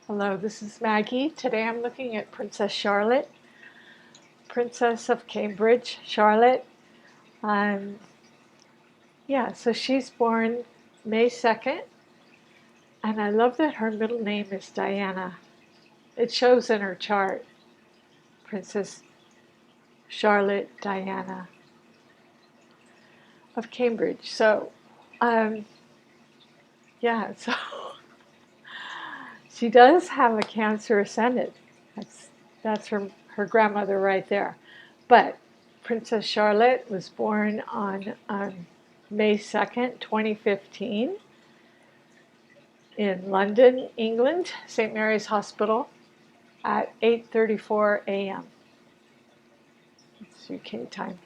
Hello, this is Maggie. Today I'm looking at Princess Charlotte, Princess of Cambridge, Charlotte. Um, so she's born May 2nd, and I love that her middle name is Diana. It shows in her chart, Princess Charlotte Diana of Cambridge. Um, so she does have a Cancer ascendant. That's her grandmother right there. But Princess Charlotte was born on May 2nd, 2015, in London, England, St. Mary's Hospital, at 8:34 a.m. It's UK time.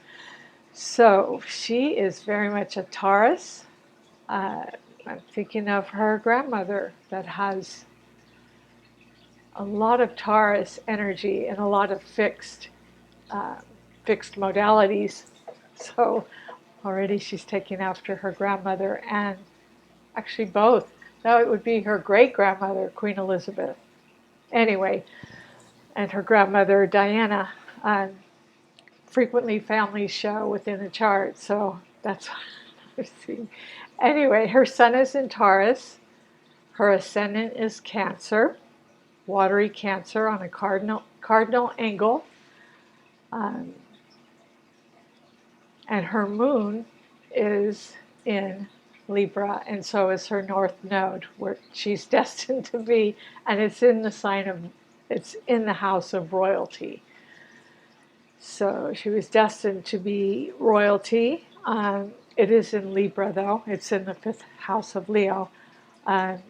So she is very much a Taurus. I'm thinking of her grandmother that has a lot of Taurus energy and a lot of uh, fixed modalities. So already she's taking after her grandmother, and actually both. Now it would be her great grandmother, Queen Elizabeth. Anyway, and her grandmother, Diana. Frequently families show within the chart, so that's what I'm seeing. Anyway, her sun is in Taurus. Her ascendant is Cancer, watery Cancer on a cardinal angle. Um, and her moon is in Libra, and so is her north node, where she's destined to be, and it's in the house of royalty. So she was destined to be royalty. It is in Libra, though. It's in the fifth house of Leo. Um,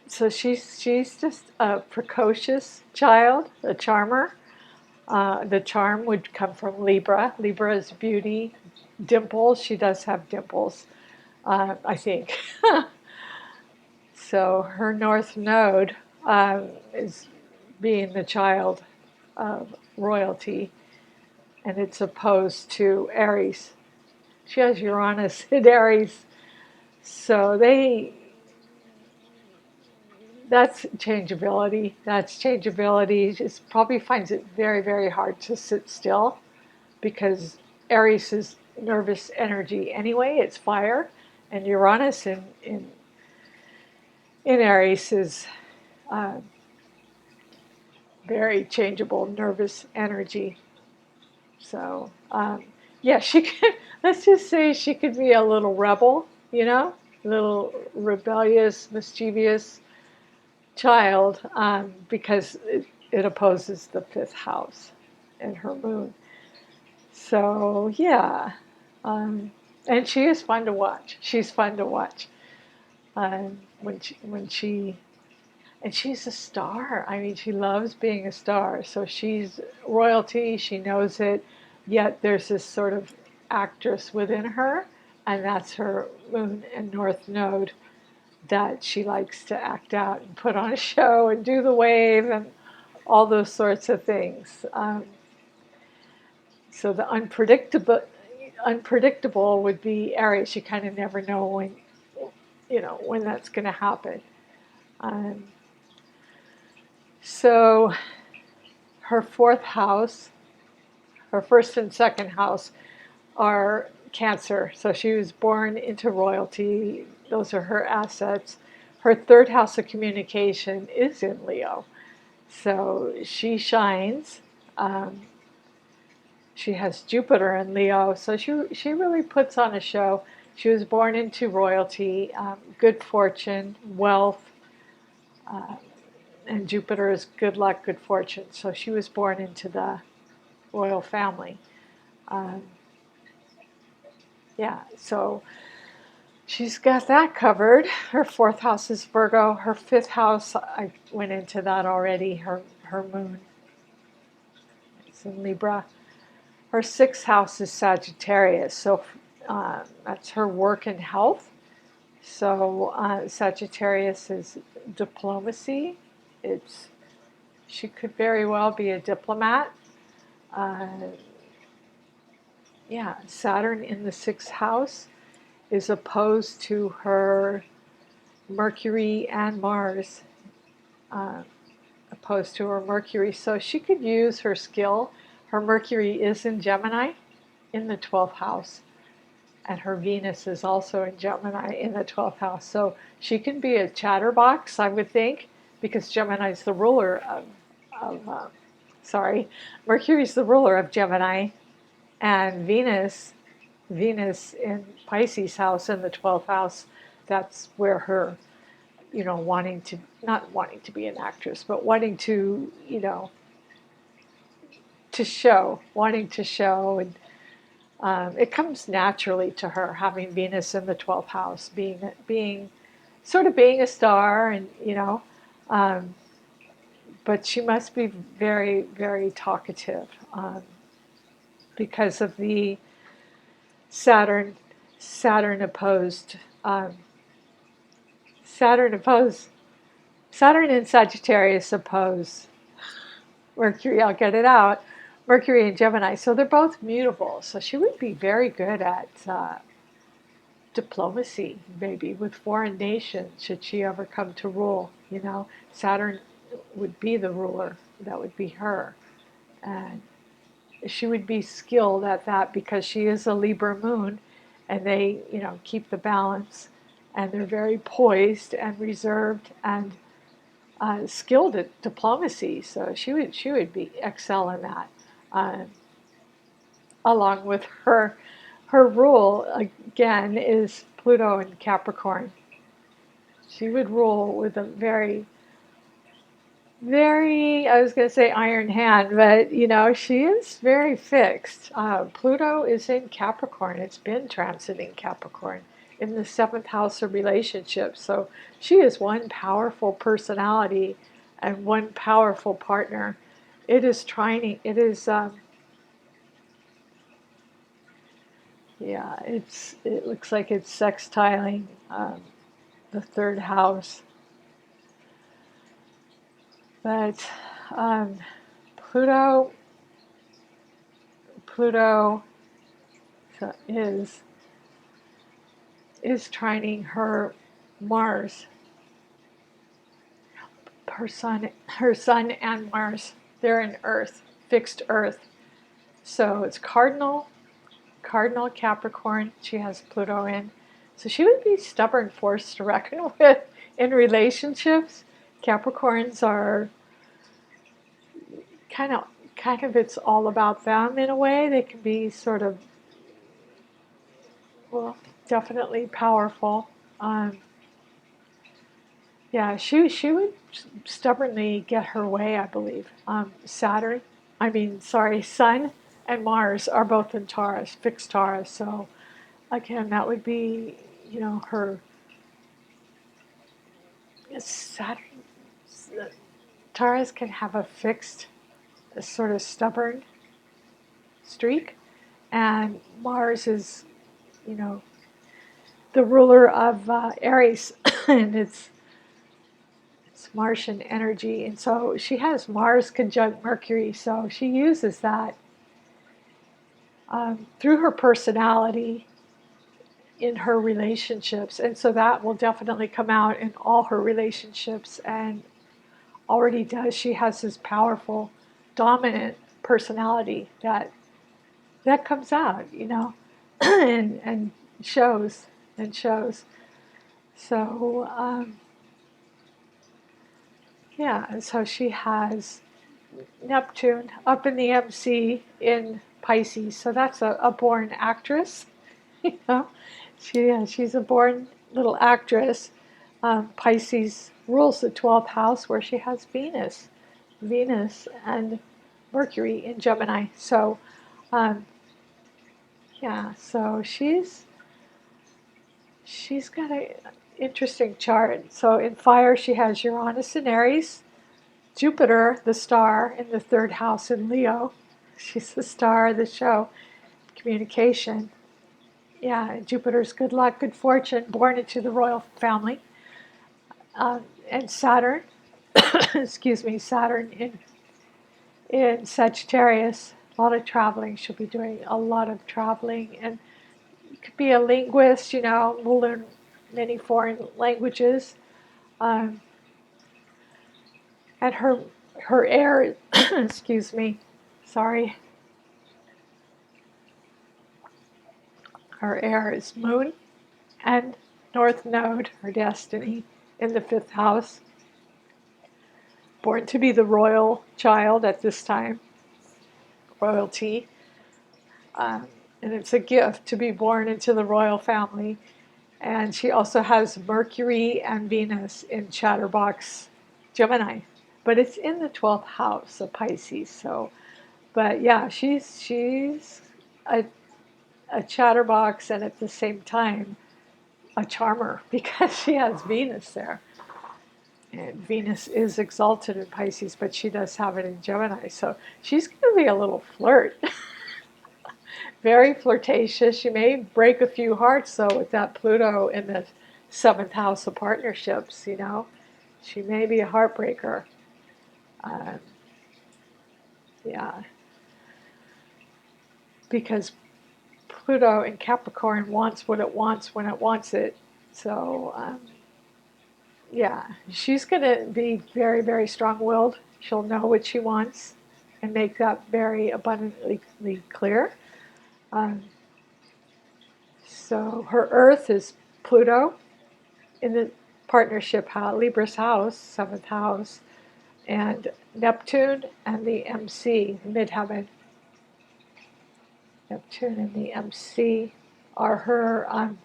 so she's just a precocious child, a charmer. The charm would come from Libra. Libra is beauty, dimples. She does have dimples, I think. So her north node is being the child of royalty, and it's opposed to Aries. She has Uranus in Aries, so that's changeability. She probably finds it very, very hard to sit still because Aries is nervous energy anyway. It's fire, and Uranus in Aries is uh, very changeable, nervous energy. So she could. Let's just say she could be a little rebel, a little rebellious, mischievous child, because it opposes the fifth house in her moon. So and she is fun to watch. She's fun to watch when she and she's a star. I mean, she loves being a star. So she's royalty. She knows it. Yet there's this sort of actress within her, and that's her moon and north node, that she likes to act out and put on a show and do the wave and all those sorts of things. So the unpredictable would be Aries. You kind of never know when that's going to happen. Um, so her fourth house, her first and second house, are Cancer. So she was born into royalty. Those are her assets. Her third house of communication is in Leo. So she shines. She has Jupiter in Leo. So she really puts on a show. She was born into royalty, good fortune, wealth, uh, and Jupiter is good luck, good fortune. So she was born into the royal family. Um, so she's got that covered. Her fourth house is Virgo. Her fifth house, I went into that already. Her moon is in Libra. Her sixth house is Sagittarius. So that's her work and health. So Sagittarius is diplomacy. She could very well be a diplomat. Uh, Saturn in the sixth house is opposed to her Mercury and Mars uh, opposed to her Mercury. So she could use her skill. Her Mercury is in Gemini in the 12th house, and her Venus is also in Gemini in the 12th house. So she can be a chatterbox, I would think, because Gemini is the ruler of Mercury's the ruler of Gemini, and Venus in Pisces house in the 12th house, that's where her, not wanting to be an actress, but wanting to, wanting to show. And it comes naturally to her, having Venus in the 12th house, being being a star, and, um, but she must be very, very talkative because of the Saturn, Saturn opposed, um, Saturn opposed, Saturn and Sagittarius oppose Mercury. I'll get it out. Mercury and Gemini. So they're both mutable. So she would be very good at diplomacy, maybe with foreign nations, should she ever come to rule. Saturn would be the ruler. That would be her. And she would be skilled at that because she is a Libra moon, and they, keep the balance, and they're very poised and reserved and skilled at diplomacy. So she would be excel in that, uh, along with her rule again is Pluto in Capricorn. She would rule with a very, very, I was going to say iron hand, but she is very fixed. Pluto is in Capricorn. It's been transiting Capricorn in the 7th house of relationships. So she is one powerful personality and one powerful partner. It is trying, it is, it looks like it's sextiling the 3rd house. But Pluto is trining her Mars, her sun and Mars. They're in Earth, fixed Earth. So it's cardinal Capricorn. She has Pluto in. So she would be stubborn force to reckon with in relationships. Capricorns are kind of it's all about them in a way. They can be sort of, well, definitely powerful. Yeah, she would stubbornly get her way, I believe. Sun and Mars are both in Taurus, fixed Taurus. So again, that would be, her Saturn. Taurus can have a fixed, a sort of stubborn streak, and Mars is, the ruler of Aries, and it's Martian energy, and so she has Mars conjunct Mercury, so she uses that through her personality in her relationships, and so that will definitely come out in all her relationships, and already does. She has this powerful, dominant personality that comes out, and shows. So yeah, and so she has Neptune up in the MC in Pisces. So that's a born actress. you know, she's a born little actress. Pisces rules the 12th house where she has Venus and Mercury in Gemini. So yeah, so she's got an interesting chart. So in fire, she has Uranus and Aries, Jupiter, the star, in the 3rd house in Leo. She's the star of the show, communication. Yeah, Jupiter's good luck, good fortune, born into the royal family. And Saturn, excuse me, Saturn in Sagittarius. A lot of traveling. She'll be doing a lot of traveling, and could be a linguist. We'll learn many foreign languages. And her air, excuse me, sorry, her air is Moon and North Node, her destiny, in the 5th house. Born to be the royal child at this time, royalty. Um, and it's a gift to be born into the royal family. And she also has Mercury and Venus in Chatterbox Gemini. But it's in the 12th house of Pisces. So, but yeah, she's a, a chatterbox and at the same time a charmer because she has Venus there. And Venus is exalted in Pisces, but she does have it in Gemini. So she's going to be a little flirt. Very flirtatious. She may break a few hearts, though, with that Pluto in the 7th house of partnerships, you know. She may be a heartbreaker. Um, yeah. Because Pluto in Capricorn wants what it wants when it wants it. So, yeah, she's going to be very, very strong-willed. She'll know what she wants and make that very abundantly clear. Um, so her Earth is Pluto in the partnership house, Libra's house, 7th house, and Neptune and the MC, midheaven. Neptune and the MC are her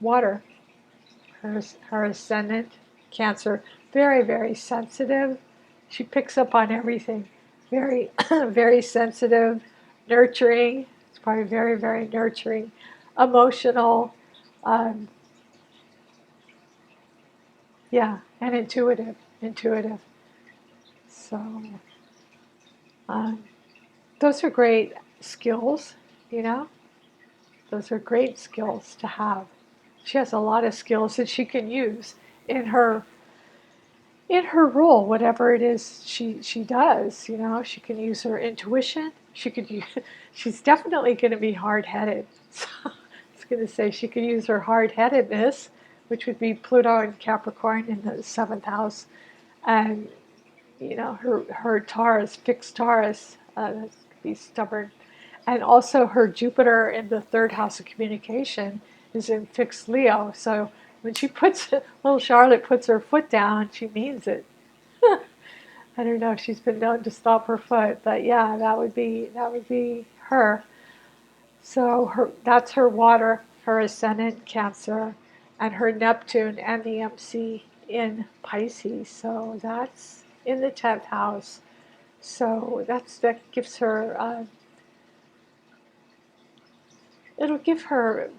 water, her ascendant, Cancer. Very, very sensitive. She picks up on everything. Very, very sensitive, nurturing. It's probably very, very nurturing, emotional. Um, yeah, and intuitive. Intuitive. So, um, those are great skills, you know? Those are great skills to have. She has a lot of skills that she can use in her role, whatever it is she does, you know. She can use her intuition. She could use, she's definitely going to be hard-headed. So I was going to say she could use her hard-headedness, which would be Pluto and Capricorn in the 7th house, and you know, her Taurus, fixed Taurus, that could be stubborn. And also her Jupiter in the 3rd house of communication is in fixed Leo. So when she puts, little Charlotte puts her foot down, she means it. I don't know if she's been known to stomp her foot, but yeah, that would be her. So that's her water, her ascendant Cancer, and her Neptune and the MC in Pisces. So that's in the 10th house. So that gives her, it'll give her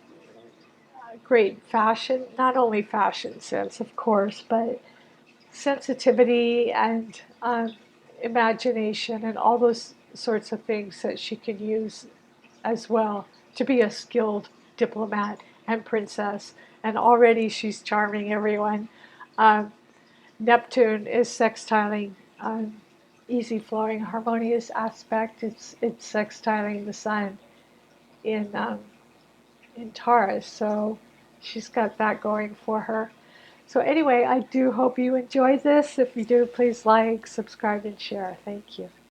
great fashion, not only fashion sense, of course, but sensitivity and imagination and all those sorts of things that she can use as well to be a skilled diplomat and princess. And already she's charming everyone. Um, Neptune is sextiling easy flowing harmonious aspect. It's sextiling the sun in in Taurus, so she's got that going for her. So anyway, I do hope you enjoyed this. If you do, please like, subscribe, and share. Thank you.